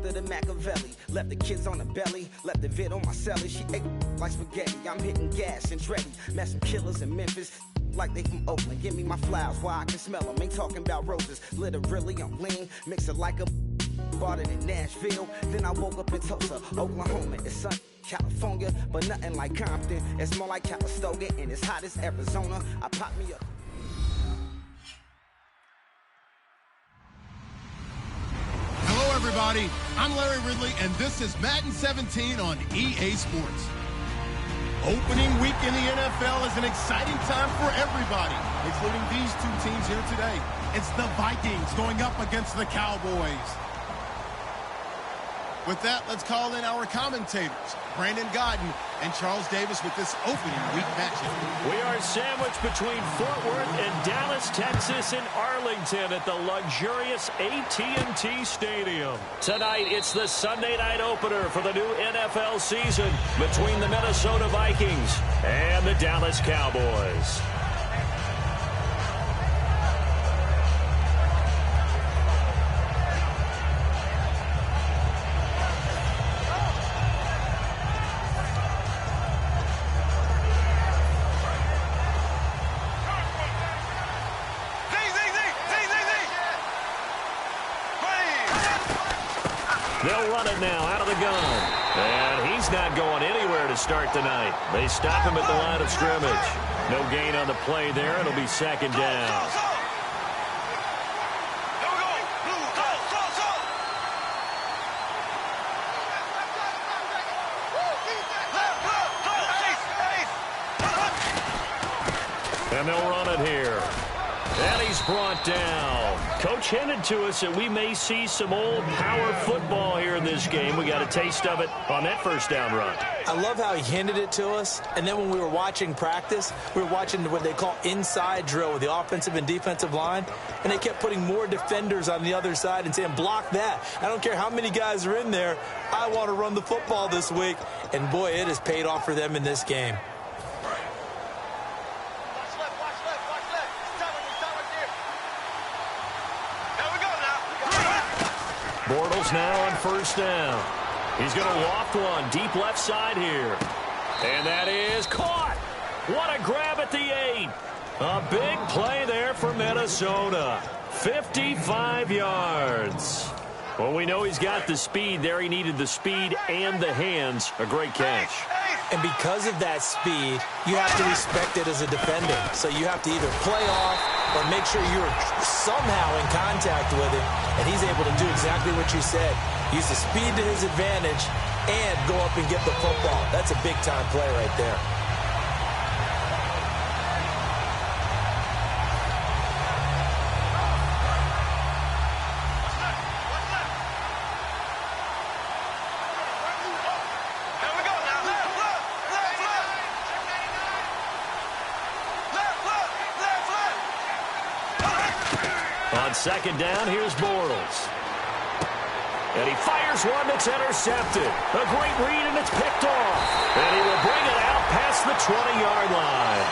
master the Machiavelli. Left the kids on the belly, left the vid on my celly. She ate like spaghetti, I'm hitting gas and Dreddy. Met some killers in Memphis, like they from Oakland. Give me my flowers while I can smell them. Ain't talking about roses, literally I'm lean. Mix it like a bought it in Nashville. Then I woke up in Tulsa, Oklahoma. It's sunny, California, but nothing like Compton. It's more like Calistoga and it's hot as Arizona. I pop me up. Hello, everybody. I'm Larry Ridley, and this is Madden 17 on EA Sports. Opening week in the NFL is an exciting time for everybody, including these two teams here today. It's the Vikings going up against the Cowboys. With that, let's call in our commentators, Brandon Godden and Charles Davis, with this opening week matchup. We are sandwiched between Fort Worth and Dallas, Texas, and Arlington at the luxurious AT&T Stadium. Tonight, it's the Sunday night opener for the new NFL season between the Minnesota Vikings and the Dallas Cowboys. They'll run it now out of the gun. And he's not going anywhere to start tonight. They stop him at the line of scrimmage. No gain on the play there. It'll be second down. And they'll run it here. And he's brought down. Coach hinted to us that we may see some old power football here in this game. We got a taste of it on that first down run. I love how he hinted it to us. And then when we were watching practice, we were watching what they call inside drill with the offensive and defensive line. And they kept putting more defenders on the other side and saying, block that. I don't care how many guys are in there. I want to run the football this week. And, boy, it has paid off for them in this game. Bortles now on first down. He's going to loft one deep left side here. And that is caught. What a grab at the 8. A big play there for Minnesota. 55 yards. Well, we know he's got the speed there. He needed the speed and the hands. A great catch. And because of that speed, you have to respect it as a defender. So you have to either play off or make sure you're somehow in contact with him. And he's able to do exactly what you said. Use the speed to his advantage and go up and get the football. That's a big-time play right there. On second down, here's Bortles. And he fires one that's intercepted. A great read, and it's picked off. And he will bring it out past the 20-yard line.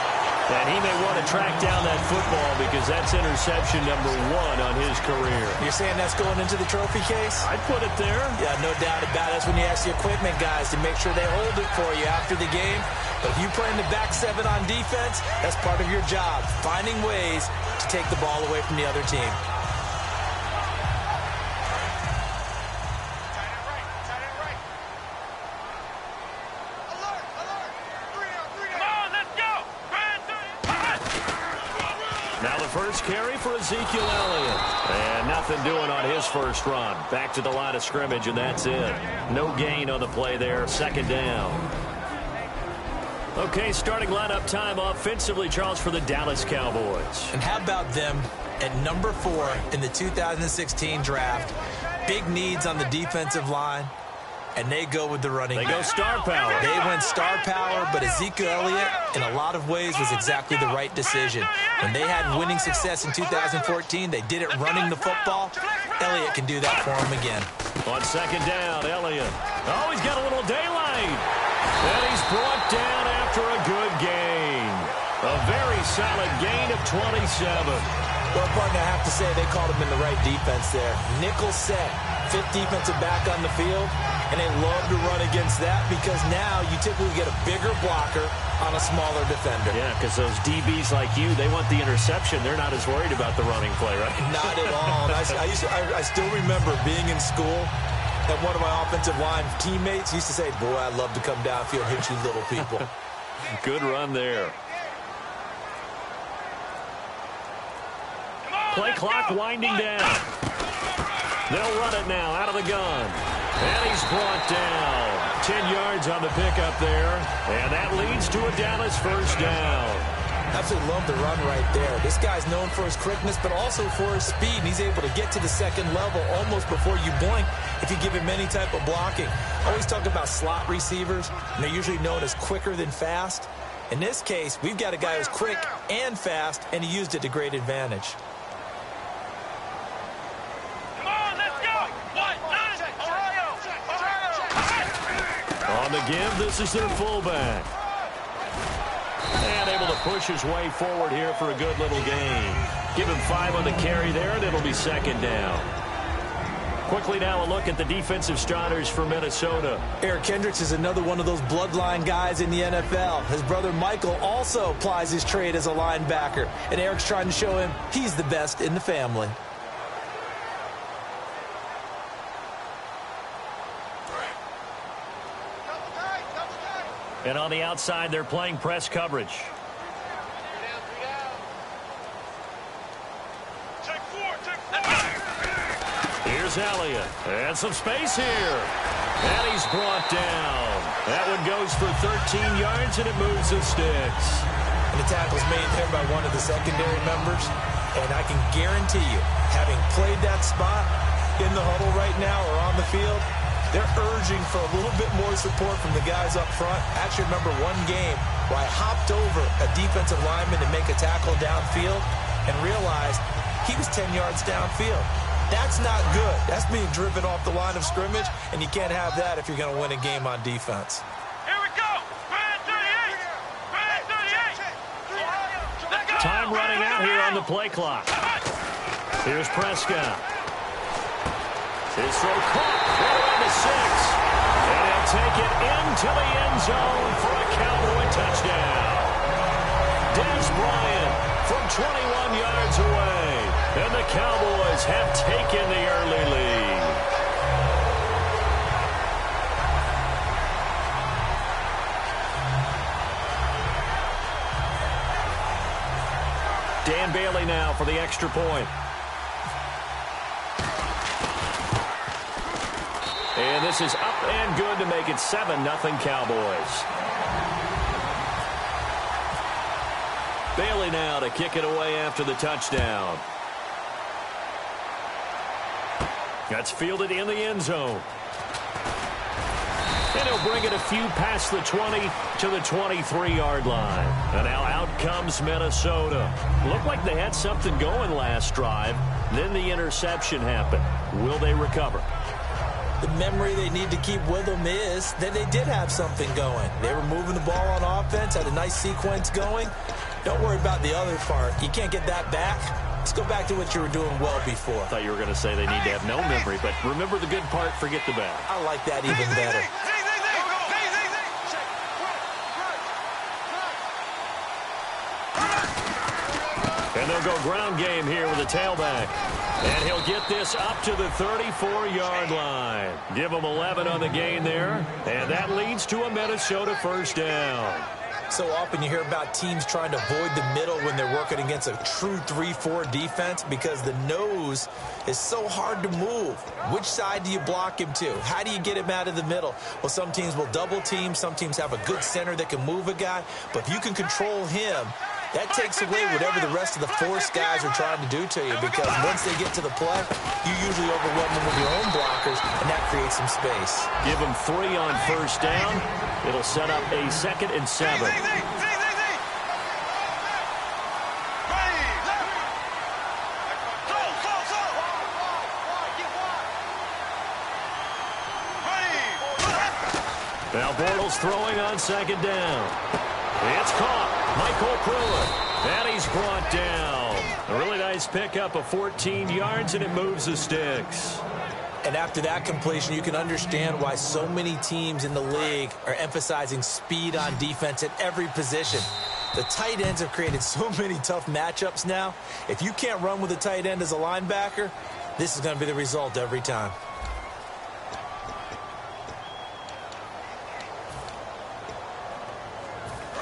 And he may want to track down that football because that's interception number 1 on his career. You're saying that's going into the trophy case? I'd put it there. Yeah, no doubt about it. That's when you ask the equipment guys to make sure they hold it for you after the game. But if you play in the back 7 on defense, that's part of your job, finding ways to take the ball away from the other team. Now the first carry for Ezekiel Elliott. And nothing doing on his first run. Back to the line of scrimmage, and that's it. No gain on the play there. Second down. Okay, starting lineup time offensively, Charles, for the Dallas Cowboys. And how about them at number 4 in the 2016 draft? Big needs on the defensive line. And they go with the running back. They go star power. They went star power, but Ezekiel Elliott, in a lot of ways, was exactly the right decision. When they had winning success in 2014, they did it running the football. Elliott can do that for them again. On second down, Elliott. Oh, he's got a little daylight. And he's brought down after a good gain. A very solid gain of 27. Well, partner, I have to say they called him in the right defense there. Nickel set, fifth defensive back on the field, and they love to run against that because now you typically get a bigger blocker on a smaller defender. Yeah, because those DBs like you, they want the interception. They're not as worried about the running play, right? Not at all. And I still remember being in school, and one of my offensive line teammates used to say, boy, I love to come downfield and hit you little people. Good run there. Play clock winding down. They'll run it now out of the gun. And he's brought down. 10 yards on the pickup there. And that leads to a Dallas first down. Absolutely love the run right there. This guy's known for his quickness, but also for his speed. And he's able to get to the second level almost before you blink if you give him any type of blocking. I always talk about slot receivers, and they're usually known as quicker than fast. In this case, we've got a guy who's quick and fast, and he used it to great advantage. On the give, this is their fullback. And able to push his way forward here for a good little gain. Give him 5 on the carry there, and it'll be second down. Quickly now a look at the defensive starters for Minnesota. Eric Kendricks is another one of those bloodline guys in the NFL. His brother Michael also plies his trade as a linebacker. And Eric's trying to show him he's the best in the family. And on the outside, they're playing press coverage. Here's Elliott. And some space here. And he's brought down. That one goes for 13 yards, and it moves the sticks. And the tackle's made there by one of the secondary members. And I can guarantee you, having played that spot in the huddle right now or on the field, they're urging for a little bit more support from the guys up front. I actually remember one game where I hopped over a defensive lineman to make a tackle downfield and realized he was 10 yards downfield. That's not good. That's being driven off the line of scrimmage, and you can't have that if you're going to win a game on defense. Here we go. Brand 38. Brand 38. Let's go. Time running out here on the play clock. Here's Prescott. His throw caught. Around the 6. And he'll take it into the end zone for a Cowboy touchdown. Dez Bryant from 21 yards away. And the Cowboys have taken the early lead. Dan Bailey now for the extra point. And this is up and good to make it 7-0 Cowboys. Bailey now to kick it away after the touchdown. That's fielded in the end zone. And he'll bring it a few past the 20 to the 23-yard line. And now out comes Minnesota. Looked like they had something going last drive. Then the interception happened. Will they recover? The memory they need to keep with them is that they did have something going. They were moving the ball on offense, had a nice sequence going. Don't worry about the other part. You can't get that back. Let's go back to what you were doing well before. I thought you were going to say they need to have no memory, but remember the good part, forget the bad. I like that even better. And they'll go ground game here with a tailback. And he'll get this up to the 34-yard line. Give him 11 on the gain there. And that leads to a Minnesota first down. So often you hear about teams trying to avoid the middle when they're working against a true 3-4 defense because the nose is so hard to move. Which side do you block him to? How do you get him out of the middle? Well, some teams will double team. Some teams have a good center that can move a guy. But if you can control him, that takes away whatever the rest of the force guys are trying to do to you because once they get to the play, you usually overwhelm them with your own blockers, and that creates some space. Give them 3 on first down. It'll set up a 2nd and 7. Now Bortles throwing on 2nd down. It's caught. Michael Pruitt. And he's brought down. A really nice pickup of 14 yards, and it moves the sticks. And after that completion, you can understand why so many teams in the league are emphasizing speed on defense at every position. The tight ends have created so many tough matchups now. If you can't run with a tight end as a linebacker, this is going to be the result every time.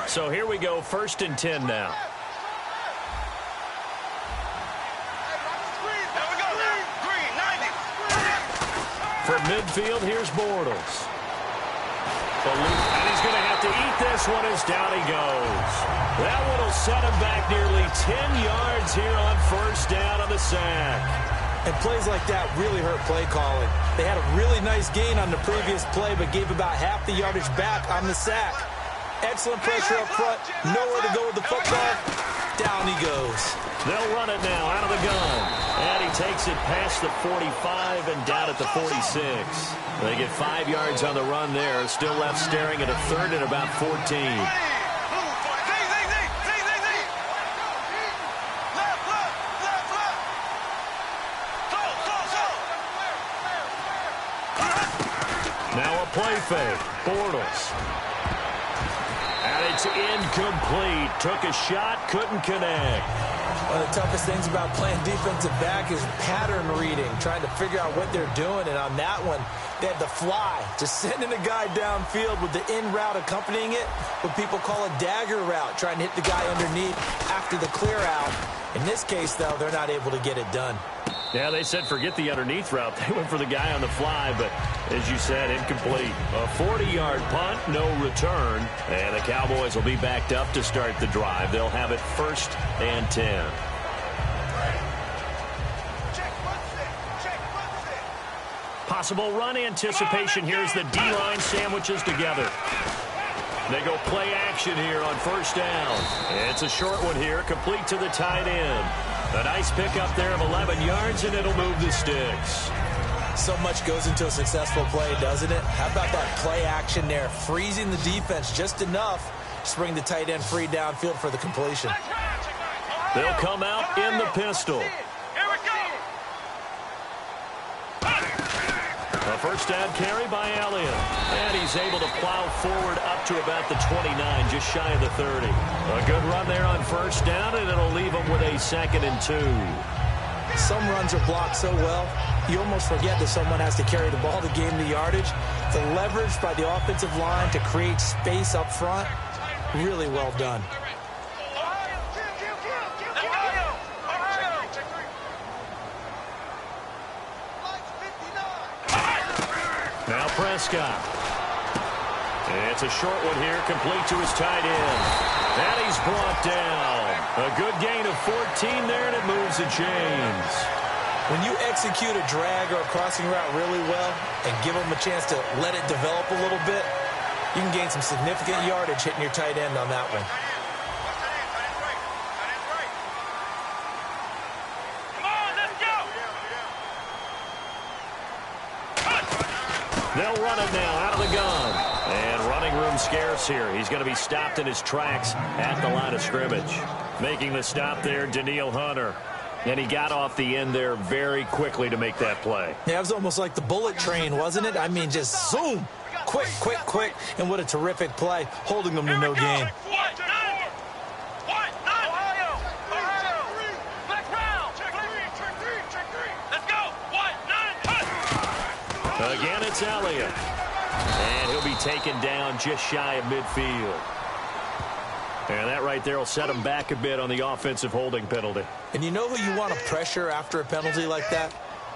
So here we go, 1st and 10 now. From midfield, here's Bortles. And he's going to have to eat this one as down he goes. That one will set him back nearly 10 yards here on 1st down on the sack. And plays like that really hurt play calling. They had a really nice gain on the previous play, but gave about half the yardage back on the sack. Excellent pressure up front. Nowhere to go with the football. Down he goes. They'll run it now out of the gun. And he takes it past the 45 and down at the 46. They get 5 yards on the run there. Still left staring at a 3rd and about 14. Now a play fake. Bortles. And it's incomplete. Took a shot, couldn't connect. One of the toughest things about playing defensive back is pattern reading, trying to figure out what they're doing. And on that one, they had the fly, just sending a guy downfield with the in route accompanying it, what people call a dagger route, trying to hit the guy underneath after the clear out. In this case, though, they're not able to get it done. Yeah, they said forget the underneath route. They went for the guy on the fly, but as you said, incomplete. A 40-yard punt, no return. And the Cowboys will be backed up to start the drive. They'll have it 1st and 10. Possible run anticipation. Here's the D-line sandwiches together. They go play action here on 1st down. It's a short one here, complete to the tight end. A nice pickup there of 11 yards, and it'll move the sticks. So much goes into a successful play, doesn't it? How about that play action there, freezing the defense just enough to bring the tight end free downfield for the completion. They'll come out in the pistol. A 1st down carry by Elliott. And he's able to plow forward up to about the 29, just shy of the 30. A good run there on 1st down, and it'll leave him with a 2nd and 2. Some runs are blocked so well, you almost forget that someone has to carry the ball to gain the yardage. The leverage by the offensive line to create space up front, really well done. Now Prescott. It's a short one here, complete to his tight end. And he's brought down. A good gain of 14 there, and it moves the chains. When you execute a drag or a crossing route really well and give them a chance to let it develop a little bit, you can gain some significant yardage hitting your tight end on that one. They'll run it now out of the gun. And running room scarce here. He's going to be stopped in his tracks at the line of scrimmage. Making the stop there, Danielle Hunter. And he got off the end there very quickly to make that play. Yeah, it was almost like the bullet train, wasn't it? I mean, just zoom. Quick, quick, quick. And what a terrific play, holding them to no gain. Again, it's Elliott. And he'll be taken down just shy of midfield. And that right there will set him back a bit on the offensive holding penalty. And you know who you want to pressure after a penalty like that?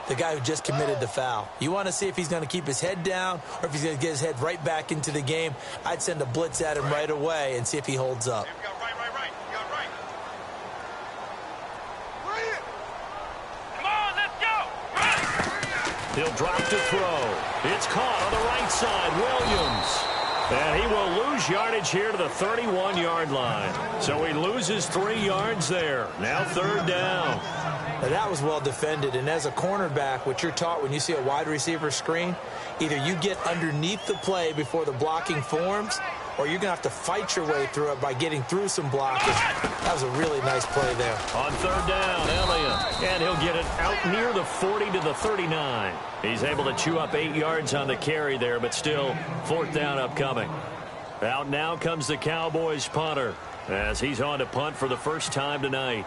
The guy who just committed the foul. You want to see if he's going to keep his head down or if he's going to get his head right back into the game. I'd send a blitz at him right away and see if he holds up. He'll drop to throw. It's caught on the right side. Williams. And he will lose yardage here to the 31-yard line. So he loses 3 yards there. Now 3rd down. Now that was well defended. And as a cornerback, what you're taught when you see a wide receiver screen, either you get underneath the play before the blocking forms, or you're going to have to fight your way through it by getting through some blockers. That was a really nice play there. On third down, Elliott. And he'll get it out near the 40 to the 39. He's able to chew up 8 yards on the carry there, but still fourth down upcoming. Out now comes the Cowboys punter as he's on to punt for the first time tonight.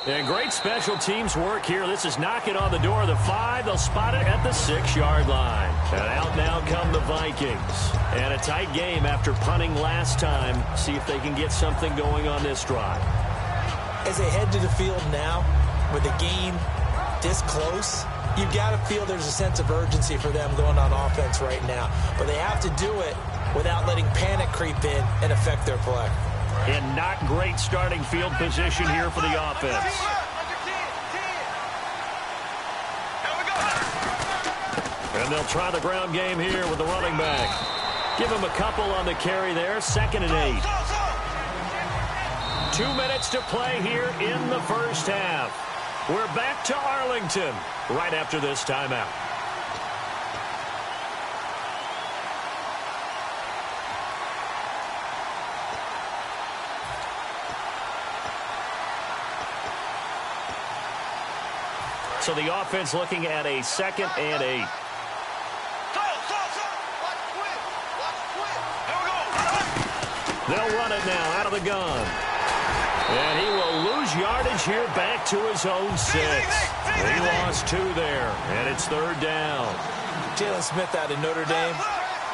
And great special teams work here. This is knocking on the door of the 5. They'll spot it at the 6-yard line. And out now come the Vikings. And a tight game after punting last time. See if they can get something going on this drive. As they head to the field now, with the game this close, you've got to feel there's a sense of urgency for them going on offense right now. But they have to do it without letting panic creep in and affect their play. And not great starting field position here for the offense. And they'll try the ground game here with the running back. Give him a couple on the carry there. 2nd and 8. 2 minutes to play here in the first half. We're back to Arlington right after this timeout. So the offense looking at a 2nd and 8. They'll run it now out of the gun. And he will lose yardage here back to his own 6. He lost 2 there, and it's 3rd down. Jalen Smith out of Notre Dame.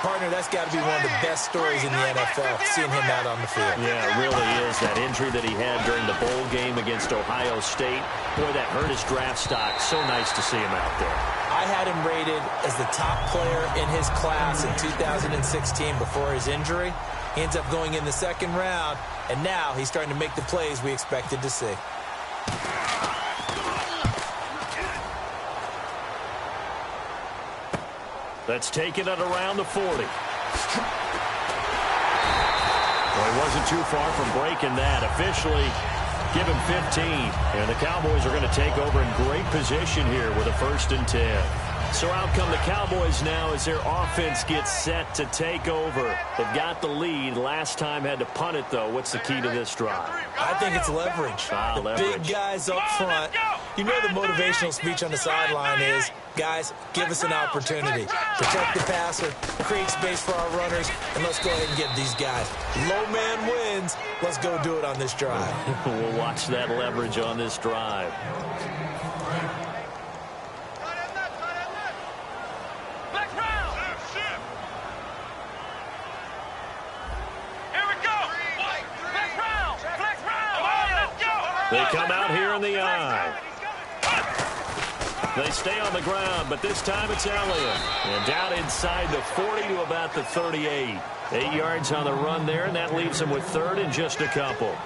Partner, that's got to be one of the best stories in the NFL, seeing him out on the field. Yeah, it really is. That injury that he had during the bowl game against Ohio State, boy, that hurt his draft stock. So nice to see him out there. I had him rated as the top player in his class in 2016 before his injury. He ends up going in the 2nd round, and now he's starting to make the plays we expected to see. That's taken at around the 40. Well, he wasn't too far from breaking that. Officially, give him 15. And the Cowboys are going to take over in great position here with a 1st and 10. So out come the Cowboys now as their offense gets set to take over. They've got the lead. Last time had to punt it, though. What's the key to this drive? I think it's leverage. Big guys up front. You know the motivational speech on the sideline is, guys, give us an opportunity. Protect the passer, create space for our runners, and let's go ahead and get these guys. Low man wins. Let's go do it on this drive. We'll watch that leverage on this drive. They come out here in the eye. They stay on the ground, but this time it's Elliott. And down inside the 40 to about the 38. 8 yards on the run there, and that leaves them with 3rd and just a couple.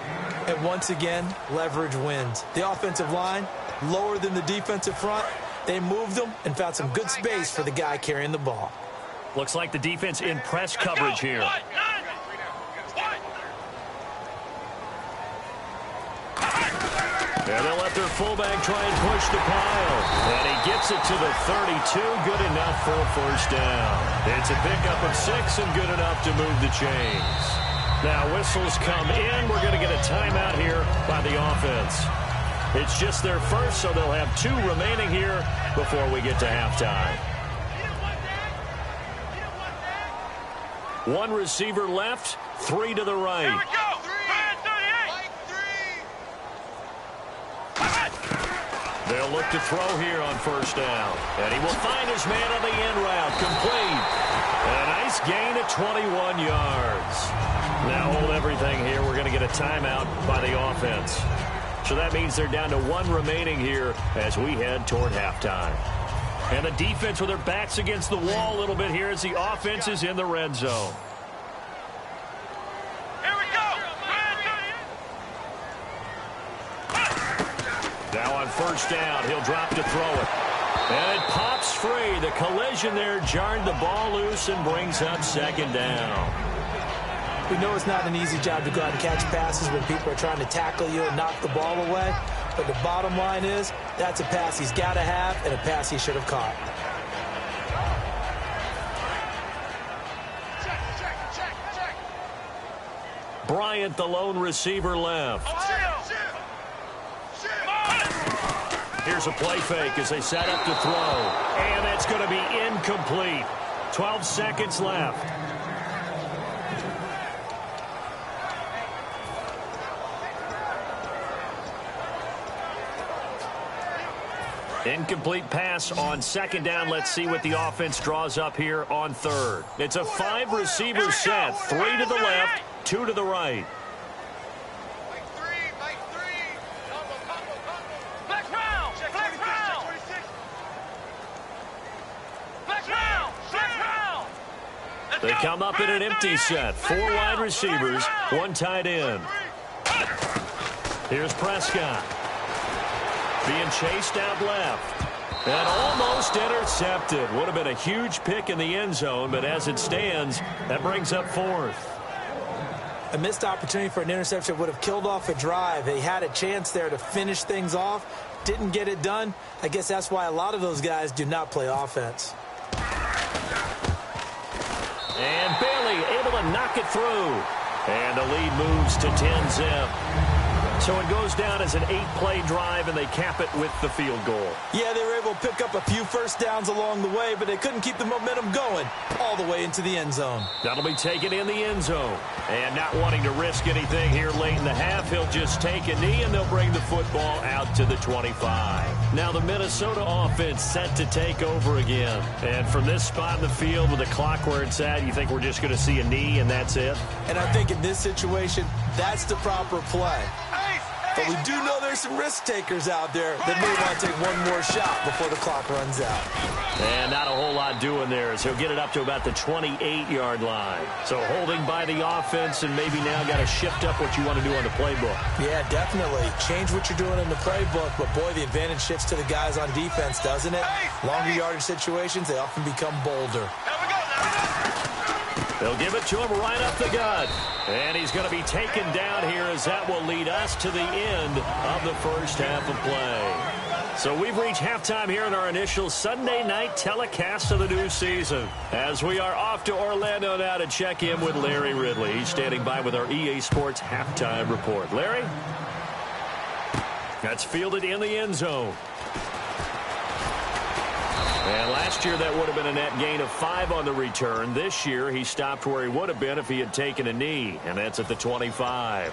And once again, leverage wins. The offensive line, lower than the defensive front. They moved them and found some good space for the guy carrying the ball. Looks like the defense in press coverage here. And they'll let their fullback try and push the pile. And he gets it to the 32. Good enough for a 1st down. It's a pickup of 6 and good enough to move the chains. Now whistles come in. We're going to get a timeout here by the offense. It's just their first, so they'll have 2 remaining here before we get to halftime. 1 receiver left, 3 to the right. They'll look to throw here on 1st down. And he will find his man on the end route. Complete. And a nice gain of 21 yards. Now hold everything here. We're going to get a timeout by the offense. So that means they're down to 1 remaining here as we head toward halftime. And the defense with their backs against the wall a little bit here as the offense is in the red zone. Now on 1st down, he'll drop to throw it. And it pops free. The collision there jarred the ball loose and brings up 2nd down. We know it's not an easy job to go out and catch passes when people are trying to tackle you and knock the ball away. But the bottom line is, that's a pass he's got to have and a pass he should have caught. Bryant, the lone receiver, left. Here's a play fake as they set up to throw. And that's going to be incomplete. 12 seconds left. Incomplete pass on second down. Let's see what the offense draws up here on third. It's a 5-receiver set. 3 to the left, 2 to the right. They come up in an empty set. 4 wide receivers, 1 tight end. Here's Prescott. Being chased out left. And almost intercepted. Would have been a huge pick in the end zone, but as it stands, that brings up 4th. A missed opportunity for an interception would have killed off a drive. They had a chance there to finish things off. Didn't get it done. I guess that's why a lot of those guys do not play offense. And Bailey able to knock it through. And the lead moves to 10-zip. So it goes down as an 8-play drive, and they cap it with the field goal. Yeah, they were able to pick up a few first downs along the way, but they couldn't keep the momentum going all the way into the end zone. That'll be taken in the end zone. And not wanting to risk anything here late in the half, he'll just take a knee, and they'll bring the football out to the 25. Now the Minnesota offense set to take over again. And from this spot in the field with the clock where it's at, you think we're just going to see a knee and that's it? And I think in this situation, that's the proper play. But we do know there's some risk takers out there that may want to take one more shot before the clock runs out. And not a whole lot doing there as he'll get it up to about the 28-yard line. So holding by the offense and maybe now got to shift up what you want to do on the playbook. Yeah, definitely. Change what you're doing in the playbook, but boy, the advantage shifts to the guys on defense, doesn't it? Longer yardage situations, they often become bolder. They'll give it to him right up the gut. And he's going to be taken down here as that will lead us to the end of the first half of play. So we've reached halftime here in our initial Sunday night telecast of the new season. As we are off to Orlando now to check in with Larry Ridley. He's standing by with our EA Sports halftime report. Larry? That's fielded in the end zone. And last year that would have been a net gain of 5 on the return. This year he stopped where he would have been if he had taken a knee, and that's at the 25.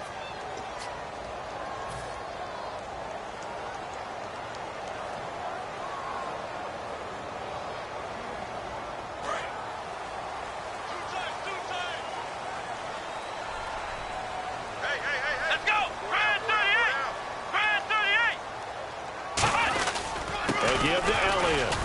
Let's go! Brand 38! They give to Elliott.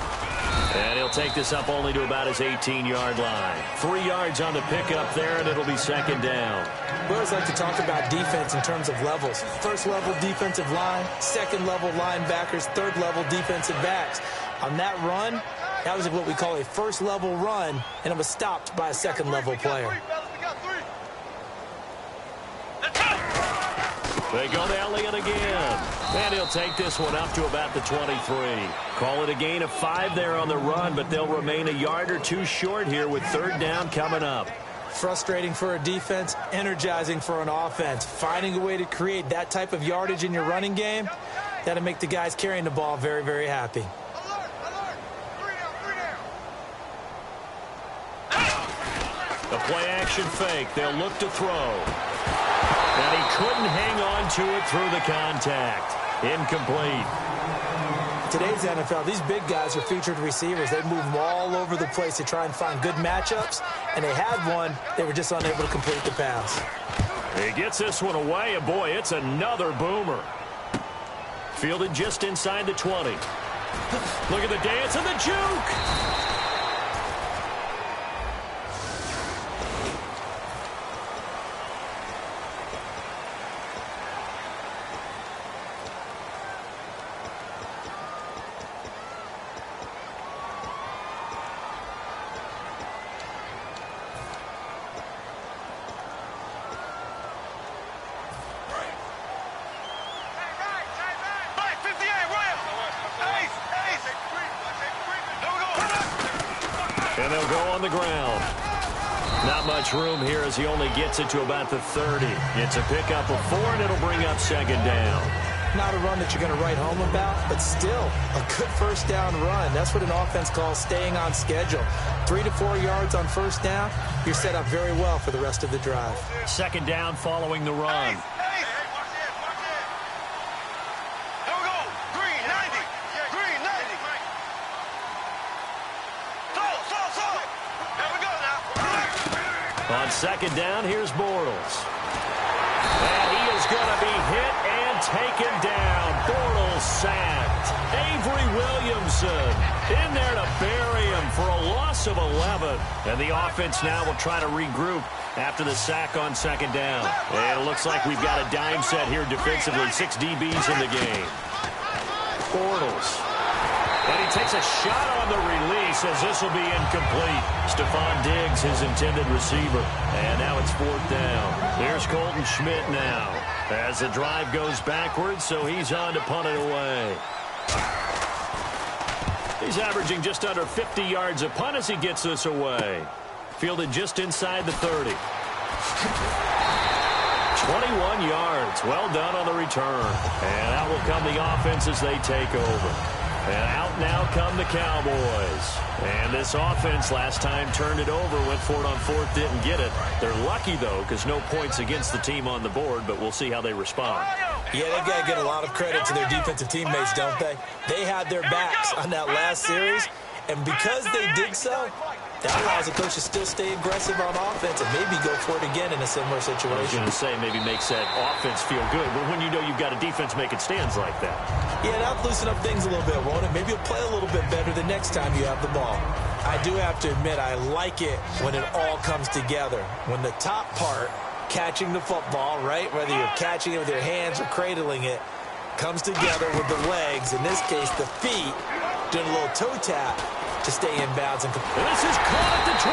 And he'll take this up only to about his 18-yard line. 3 yards on the pickup there, and it'll be second down. We always like to talk about defense in terms of levels. First-level defensive line, second-level linebackers, third-level defensive backs. On that run, that was what we call a first-level run, and it was stopped by a second-level player. They go to Elliott again. And he'll take this one up to about the 23. Call it a gain of 5 there on the run, but they'll remain a yard or 2 short here with third down coming up. Frustrating for a defense, energizing for an offense. Finding a way to create that type of yardage in your running game, that'll make the guys carrying the ball very, very happy. The play-action fake. They'll look to throw. And he couldn't hang on to it through the contact. Incomplete. Today's NFL, these big guys are featured receivers. They move them all over the place to try and find good matchups, and they had one. They were just unable to complete the pass. He gets this one away, and boy, it's another boomer. Fielded just inside the 20. Look at the dance and the juke. And they'll go on the ground. Not much room here as he only gets it to about the 30. It's a pickup of 4, and it'll bring up second down. Not a run that you're going to write home about, but still a good first down run. That's what an offense calls staying on schedule. 3 to 4 yards on first down, you're set up very well for the rest of the drive. Second down following the run. On second down, here's Bortles. And he is going to be hit and taken down. Bortles sacked. Avery Williamson in there to bury him for a loss of 11. And the offense now will try to regroup after the sack on second down. And it looks like we've got a dime set here defensively. 6 DBs in the game. Bortles. And he takes a shot on the release as this will be incomplete. Stephon Diggs, his intended receiver. And now it's 4th down. Here's Colton Schmidt now as the drive goes backwards, so he's on to punt it away. He's averaging just under 50 yards a punt as he gets this away. Fielded just inside the 30. 21 yards. Well done on the return. And out will come the offense as they take over. And out now come the Cowboys. And this offense last time turned it over, went for it on 4th, didn't get it. They're lucky, though, because no points against the team on the board, but we'll see how they respond. Yeah, they've got to get a lot of credit to their defensive teammates, don't they? They had their backs on that last series, and because they did so, that allows the coach to still stay aggressive on offense and maybe go for it again in a similar situation. I was going to say maybe makes that offense feel good, but when you know you've got a defense making stands like that. Yeah, that'll loosen up things a little bit, won't it? Maybe you'll play a little bit better the next time you have the ball. I do have to admit, I like it when it all comes together. When the top part, catching the football, right, whether you're catching it with your hands or cradling it, comes together with the legs, in this case the feet, doing a little toe tap to stay in bounds. And this is caught at the 20.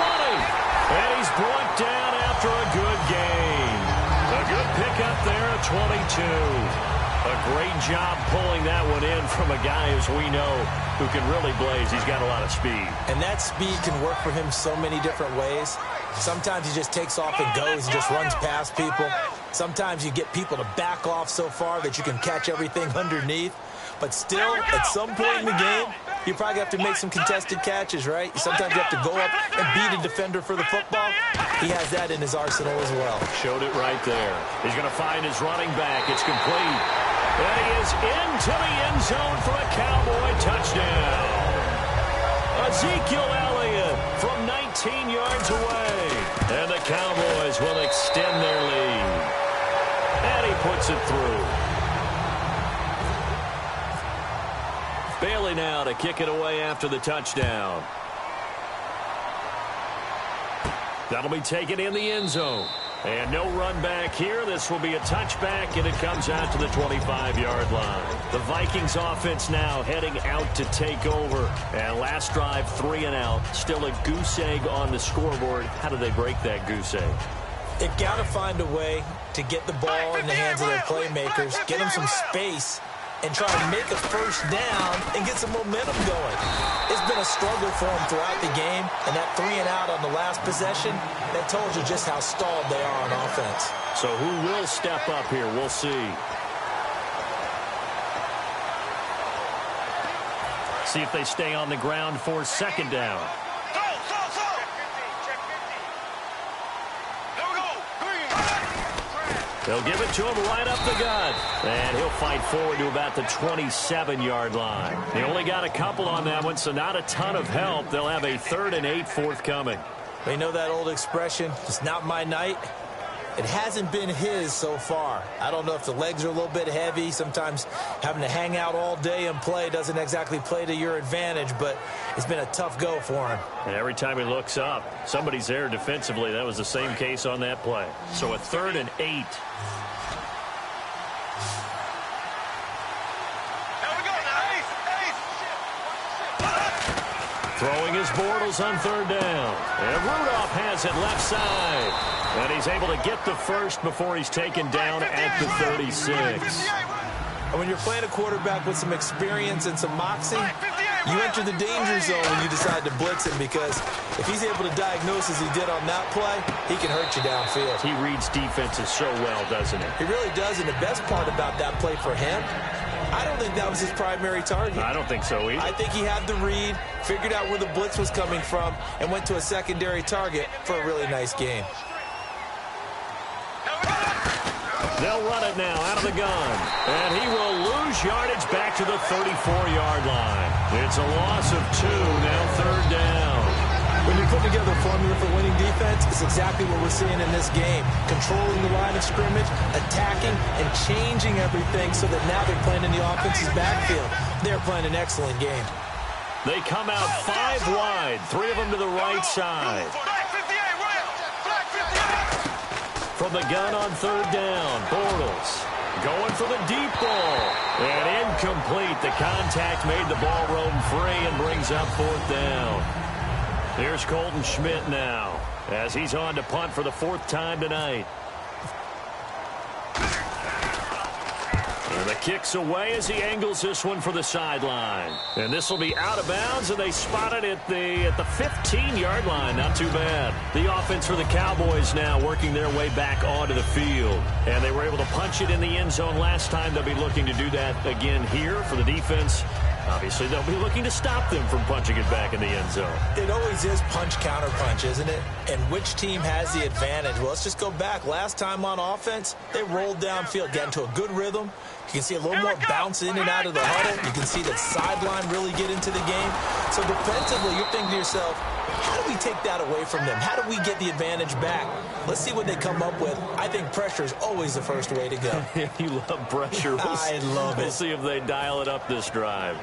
And he's brought down after a good gain. A good pickup there at 22. A great job pulling that one in from a guy, as we know, who can really blaze. He's got a lot of speed. And that speed can work for him so many different ways. Sometimes he just takes off and goes and just runs past people. Sometimes you get people to back off so far that you can catch everything underneath. But still, at some point in the game, you probably have to make some contested catches, right? Sometimes you have to go up and beat a defender for the football. He has that in his arsenal as well. Showed it right there. He's going to find his running back. It's complete. And he is into the end zone for a Cowboy touchdown. Ezekiel Elliott from 19 yards away. And the Cowboys will extend their lead. And he puts it through. Bailey now to kick it away after the touchdown. That'll be taken in the end zone. And no run back here. This will be a touchback, and it comes out to the 25-yard line. The Vikings offense now heading out to take over. And last drive, 3 and out. Still a goose egg on the scoreboard. How do they break that goose egg? They've got to find a way to get the ball in the hands of their playmakers, get them some space, and try to make a first down and get some momentum going. It's been a struggle for them throughout the game, and that 3 and out on the last possession, that told you just how stalled they are on offense. So who will step up here? We'll see. See if they stay on the ground for second down. They'll give it to him right up the gut. And he'll fight forward to about the 27-yard line. They only got a couple on that one, so not a ton of help. They'll have a 3rd and 8 forthcoming. They know that old expression, it's not my night. It hasn't been his so far. I don't know if the legs are a little bit heavy. Sometimes having to hang out all day and play doesn't exactly play to your advantage, but it's been a tough go for him. And every time he looks up, somebody's there defensively. That was the same case on that play. So a 3rd and 8. Throwing his Bortles on 3rd down. And Rudolph has it left side. And he's able to get the first before he's taken down at the 36. And when you're playing a quarterback with some experience and some moxie, You enter the danger zone when you decide to blitz him, because if he's able to diagnose as he did on that play, he can hurt you downfield. He reads defenses so well, doesn't he? He really does, and the best part about that play for him, I don't think that was his primary target. I don't think so either. I think he had the read, figured out where the blitz was coming from, and went to a secondary target for a really nice gain. They'll run it now out of the gun. And he will lose yardage back to the 34-yard line. It's a loss of 2, now third down. When you put together a formula for winning defense, it's exactly what we're seeing in this game. Controlling the line of scrimmage, attacking, and changing everything so that now they're playing in the offense's backfield. They're playing an excellent game. They come out 5 wide, 3 of them to the right side. From the gun on third down, Bortles going for the deep ball. And incomplete. The contact made the ball roam free and brings up fourth down. Here's Colton Schmidt now as he's on to punt for the 4th time tonight. And the kick's away as he angles this one for the sideline. And this will be out of bounds, and they spot it at the 15-yard line. Not too bad. The offense for the Cowboys now working their way back onto the field. And they were able to punch it in the end zone last time. They'll be looking to do that again here for the defense. Obviously, they'll be looking to stop them from punching it back in the end zone. It always is punch-counter-punch, isn't it? And which team has the advantage? Well, let's just go back. Last time on offense, they rolled downfield, got into a good rhythm. You can see a little more bounce in and out of the huddle. You can see the sideline really get into the game. So defensively, you're thinking to yourself, how do we take that away from them? How do we get the advantage back? Let's see what they come up with. I think pressure is always the first way to go. You love pressure. I love it. We'll see if they dial it up this drive.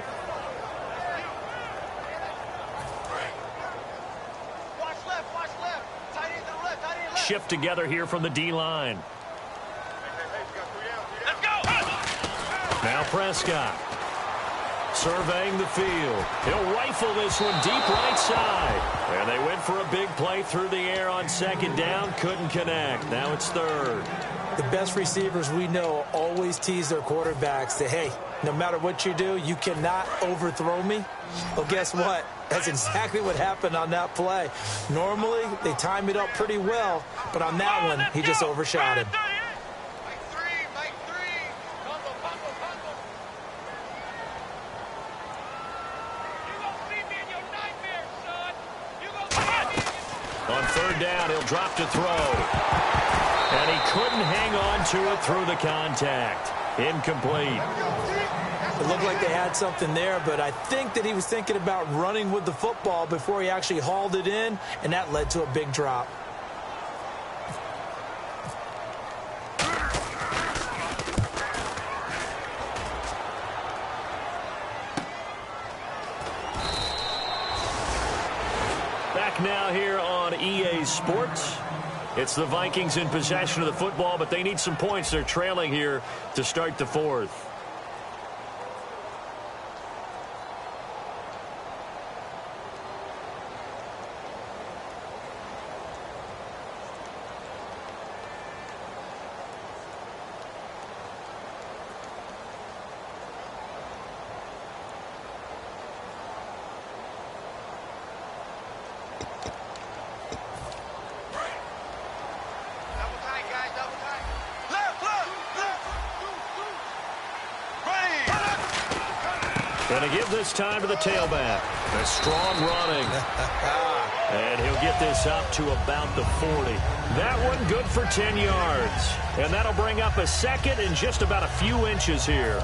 Shift together here from the D-line. Let's go! Now Prescott surveying the field. He'll rifle this one deep right side. And they went for a big play through the air on second down. Couldn't connect. Now it's third. The best receivers we know always tease their quarterbacks that, hey, no matter what you do, you cannot overthrow me. Well, guess what? That's exactly what happened on that play. Normally, they time it up pretty well, but on that one, he just overshot him. On third down, he'll drop to throw. And he couldn't hang on to it through the contact. Incomplete. It looked like they had something there, but I think that he was thinking about running with the football before he actually hauled it in, and that led to a big drop. Back now here on EA Sports. It's the Vikings in possession of the football, but they need some points. They're trailing here to start the 4th. Going to give this time to the tailback. A strong running. And he'll get this up to about the 40. That one good for 10 yards. And that'll bring up a second in just about a few inches here.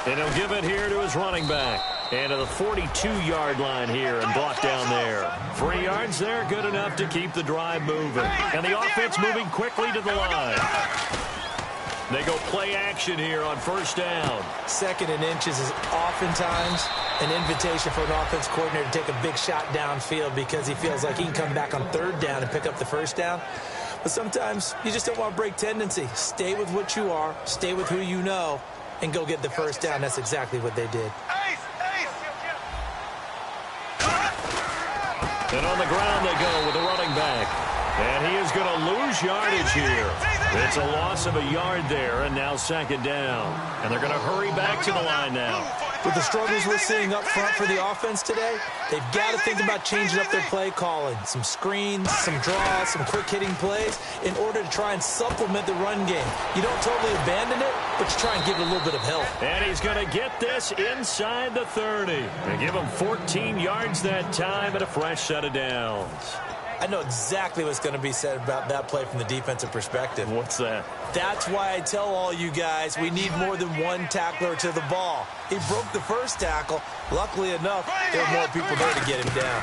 And he'll give it here to his running back. And to the 42-yard line here and blocked down there. 3 yards there, good enough to keep the drive moving. And the offense moving quickly to the line. They go play action here on first down. Second and inches is oftentimes an invitation for an offense coordinator to take a big shot downfield because he feels like he can come back on third down and pick up the first down. But sometimes you just don't want to break tendency. Stay with what you are, stay with who you know, and go get the first down. That's exactly what they did. And on the ground they go with a running back. And he is going to lose yardage here. It's a loss of a yard there, and now second down. And they're going to hurry back to the line now. With the struggles we're seeing up front for the offense today, they've got to think about changing up their play calling. Some screens, some draws, some quick-hitting plays in order to try and supplement the run game. You don't totally abandon it, but you try and give it a little bit of help. And he's going to get this inside the 30. They give him 14 yards that time and a fresh set of downs. I know exactly what's going to be said about that play from the defensive perspective. What's that? That's why I tell all you guys we need more than one tackler to the ball. He broke the first tackle. Luckily enough, there were more people there to get him down.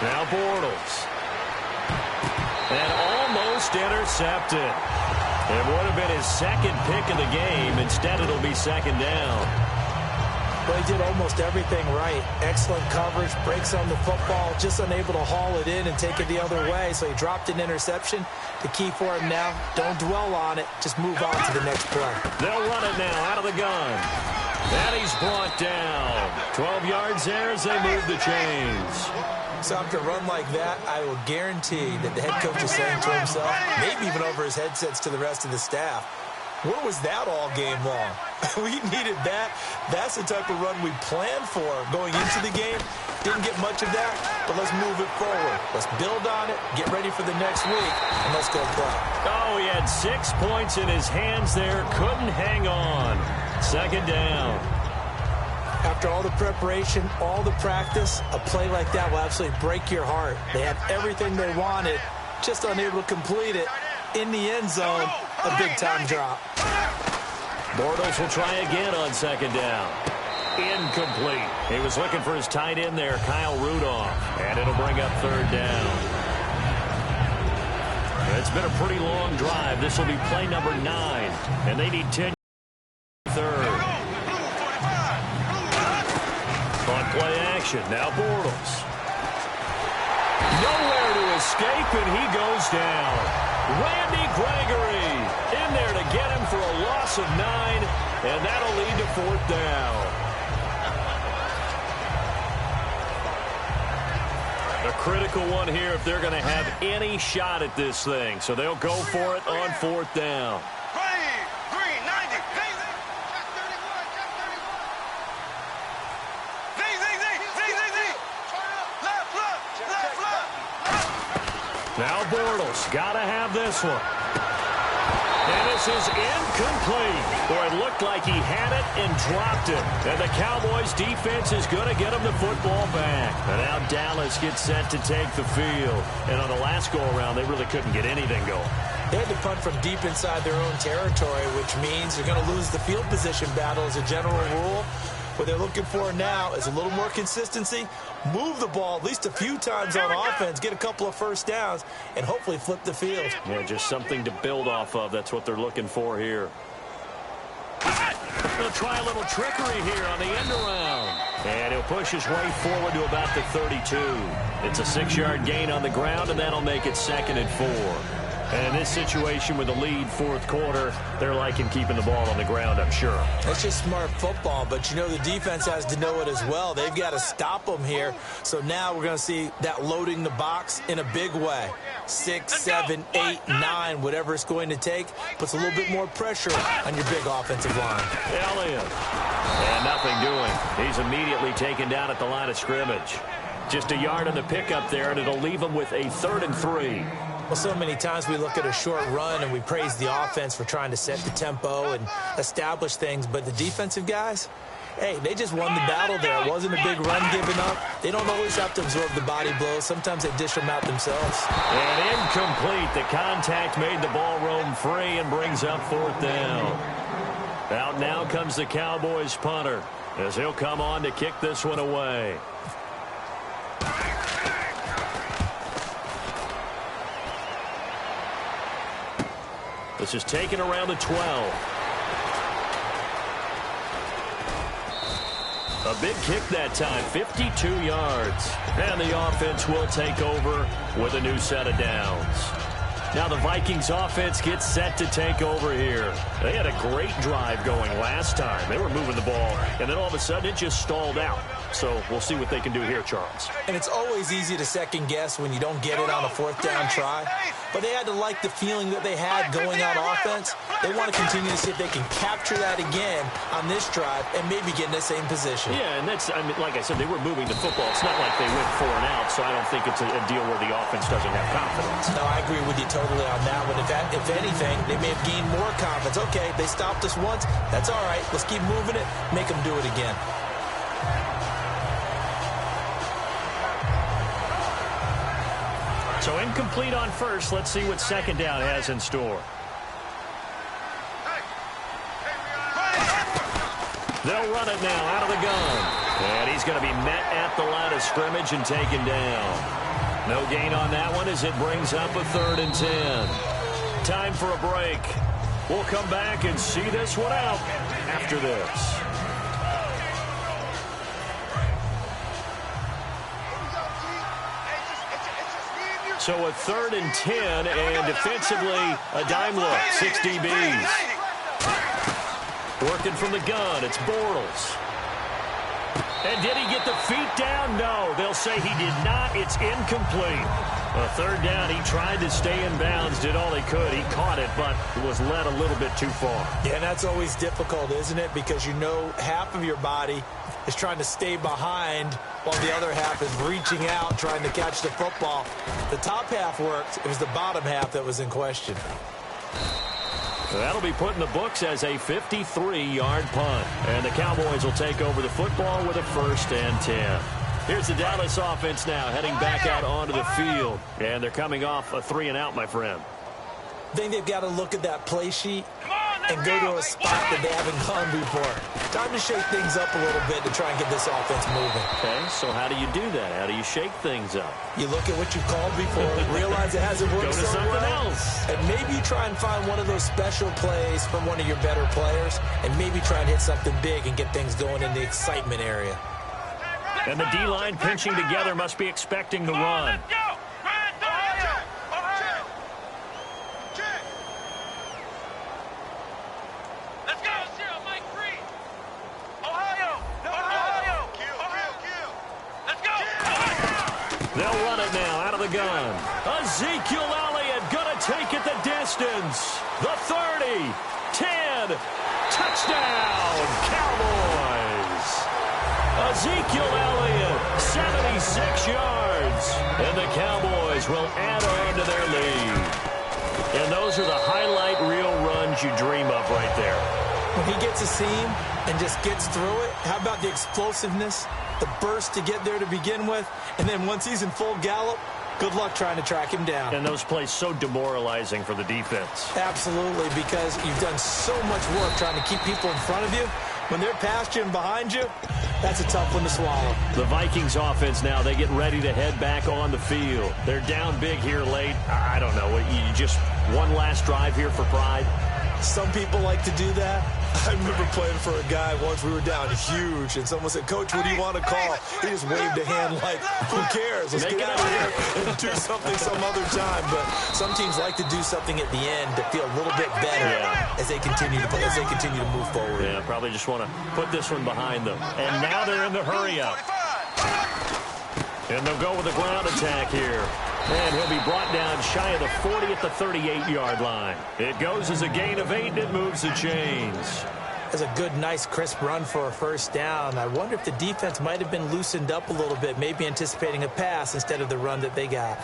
Now Bortles. And almost intercepted. It would have been his second pick of the game. Instead, it'll be second down. Well, he did almost everything right. Excellent coverage, breaks on the football, just unable to haul it in and take it the other way, so he dropped an interception. The key for him now, don't dwell on it, just move on to the next play. They'll run it now out of the gun. And he's brought down. 12 yards there as they move the chains. So after a run like that, I will guarantee that the head coach is saying to himself, maybe even over his headsets to the rest of the staff, where was that all game long? We needed that. That's the type of run we planned for going into the game. Didn't get much of that, but let's move it forward. Let's build on it, get ready for the next week, and let's go play. Oh, he had 6 points in his hands there. Couldn't hang on. Second down. After all the preparation, all the practice, a play like that will absolutely break your heart. They had everything they wanted, just unable to complete it. In the end zone, a big-time drop. Bortles will try again on second down. Incomplete. He was looking for his tight end there, Kyle Rudolph, and it'll bring up third down. It's been a pretty long drive. This will be play number 9, and they need 10 third. On play action, now Bortles. Nowhere to escape, and he goes down. Randy Gregory in there to get him for a loss of 9, and that'll lead to fourth down. A critical one here if they're going to have any shot at this thing. So they'll go for it on fourth down. Now Bortles, got to have this one. And this is incomplete. Boy, it looked like he had it and dropped it. And the Cowboys' defense is going to get him the football back. And now Dallas gets set to take the field. And on the last go-around, they really couldn't get anything going. They had to punt from deep inside their own territory, which means they're going to lose the field position battle as a general rule. What they're looking for now is a little more consistency, move the ball at least a few times on offense, get a couple of first downs, and hopefully flip the field. Yeah, just something to build off of. That's what they're looking for here. They'll try a little trickery here on the end around. And he'll push his way forward to about the 32. It's a 6-yard gain on the ground, and that'll make it 2nd and 4. And in this situation with the lead fourth quarter, they're liking keeping the ball on the ground, I'm sure. That's just smart football, but you know the defense has to know it as well. They've got to stop them here. So now we're going to see that loading the box in a big way. 6, 7, 8, 9, whatever it's going to take, puts a little bit more pressure on your big offensive line. Elliott. And nothing doing. He's immediately taken down at the line of scrimmage. Just a yard on the pickup there, and it'll leave him with a 3rd and 3. Well, so many times we look at a short run and we praise the offense for trying to set the tempo and establish things, but the defensive guys, hey, they just won the battle there. It wasn't a big run given up. They don't always have to absorb the body blows. Sometimes they dish them out themselves. And incomplete. The contact made the ball roam free and brings up fourth down. Out now comes the Cowboys punter as he'll come on to kick this one away. This is taken around the 12. A big kick that time, 52 yards. And the offense will take over with a new set of downs. Now the Vikings offense gets set to take over here. They had a great drive going last time. They were moving the ball, and then all of a sudden it just stalled out. So we'll see what they can do here, Charles. And it's always easy to second guess when you don't get it on a fourth down try. But they had to like the feeling that they had going on offense. They want to continue to see if they can capture that again on this drive and maybe get in the same position. Yeah, and that's, I mean, like I said, they were moving the football. It's not like they went 4 and out, so I don't think it's a deal where the offense doesn't have confidence. No, I agree with you totally on that one. If anything, they may have gained more confidence. Okay, they stopped us once. That's all right. Let's keep moving it. Make them do it again. So incomplete on first. Let's see what second down has in store. They'll run it now out of the gun. And he's going to be met at the line of scrimmage and taken down. No gain on that one as it brings up a 3rd and 10. Time for a break. We'll come back and see this one out after this. So a 3rd and 10, and defensively, a dime look, 6 DBs. Working from the gun, it's Bortles. And did he get the feet down? No, they'll say he did not. It's incomplete. A 3rd down, he tried to stay in bounds, did all he could. He caught it, but was led a little bit too far. Yeah, and that's always difficult, isn't it? Because you know half of your body is trying to stay behind while the other half is reaching out, trying to catch the football. The top half worked. It was the bottom half that was in question. That'll be put in the books as a 53-yard punt. And the Cowboys will take over the football with a 1st and 10. Here's the Dallas offense now heading back out onto the field. And they're coming off a 3 and out, my friend. I think they've got to look at that play sheet and go to a spot that they haven't gone before. Time to shake things up a little bit to try and get this offense moving. Okay, so how do you do that? How do you shake things up? You look at what you've called before, realize it hasn't worked so well, and maybe you try and find one of those special plays from one of your better players, and maybe try and hit something big and get things going in the excitement area. And the D-line pinching together must be expecting the run. They'll run it now out of the gun. Ezekiel Elliott going to take it the distance. The 30, 10, touchdown, Cowboys. Ezekiel Elliott, 76 yards. And the Cowboys will add on to their lead. And those are the highlight reel runs you dream of right there. When he gets a seam and just gets through it, how about the explosiveness? The burst to get there to begin with, and then once he's in full gallop, good luck trying to track him down. And those plays so demoralizing for the defense. Absolutely, because you've done so much work trying to keep people in front of you. When they're past you and behind you, that's a tough one to swallow. The Vikings offense now, they get ready to head back on the field. They're down big here late. I don't know, you just one last drive here for pride. Some people like to do that. I remember playing for a guy once. We were down huge, and someone said, "Coach, what do you want to call?" He just waved a hand like, "Who cares? Let's get out of here and do something some other time." But some teams like to do something at the end to feel a little bit better as they continue to move forward. Yeah, probably just want to put this one behind them. And now they're in the hurry up. And they'll go with a ground attack here. And he'll be brought down shy of the 40 at the 38-yard line. It goes as a gain of 8, and it moves the chains. That's a good, nice, crisp run for a 1st down. I wonder if the defense might have been loosened up a little bit, maybe anticipating a pass instead of the run that they got.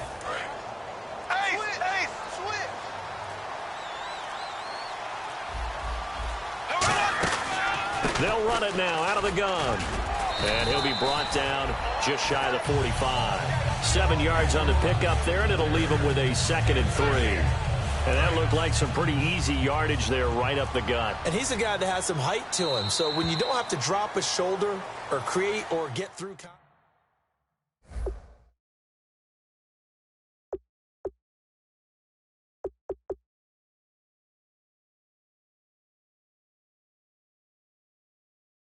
They'll run it now out of the gun. And he'll be brought down just shy of the 45. 7 yards on the pickup there, and it'll leave him with a 2nd and 3. And that looked like some pretty easy yardage there right up the gut. And he's a guy that has some height to him. So when you don't have to drop a shoulder or create or get through